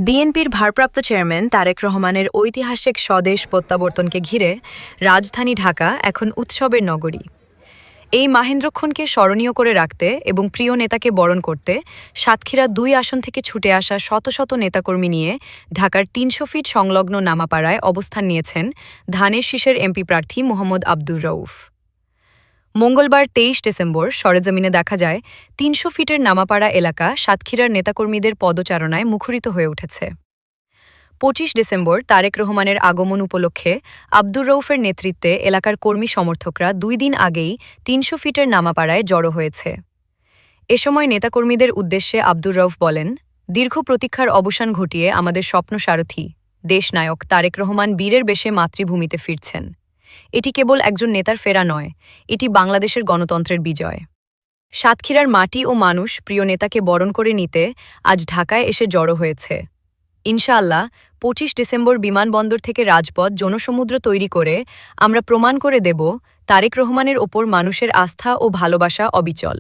বিএনপির ভারপ্রাপ্ত চেয়ারম্যান তারেক রহমানের ঐতিহাসিক স্বদেশ প্রত্যাবর্তনকে ঘিরে রাজধানী ঢাকা এখন উৎসবের নগরী। এই মাহেন্দ্রক্ষণকে স্মরণীয় করে রাখতে এবং প্রিয় নেতাকে বরণ করতে সাতক্ষীরা ২ আসন থেকে ছুটে আসা শত শত নেতাকর্মী নিয়ে ঢাকার ৩০০ ফিট সংলগ্ন নামাপাড়ায় অবস্থান নিয়েছেন ধানের শীষের এমপি প্রার্থী মোহাম্মদ আব্দুর রউফ। মঙ্গলবার ২৩ ডিসেম্বর সরেজমিনে দেখা যায় ৩০০ ফিটের নামাপাড়া এলাকা সাতক্ষীরার নেতাকর্মীদের পদচারণায় মুখরিত হয়ে উঠেছে। ২৫ ডিসেম্বর তারেক রহমানের আগমন উপলক্ষে আব্দুর রউফের নেতৃত্বে এলাকার কর্মী সমর্থকরা ২ দিন আগেই ৩০০ ফিটের নামাপাড়ায় জড়ো হয়েছে। এ সময় নেতাকর্মীদের উদ্দেশ্যে আব্দুর রউফ বলেন, দীর্ঘ প্রতীক্ষার অবসান ঘটিয়ে আমাদের স্বপ্নসারথী দেশনায়ক তারেক রহমান বীরের বেশে মাতৃভূমিতে ফিরছেন। এটি কেবল একজন নেতার ফেরা নয়, এটি বাংলাদেশের গণতন্ত্রের বিজয়। সাতক্ষীরার মাটি ও মানুষ প্রিয় নেতাকে বরণ করে নিতে আজ ঢাকায় এসে জড়ো হয়েছে। ইনশাআল্লাহ ২৫ ডিসেম্বর বিমানবন্দর থেকে রাজপথ জনসমুদ্র তৈরি করে আমরা প্রমাণ করে দেব তারেক রহমানের ওপর মানুষের আস্থা ও ভালোবাসা অবিচল।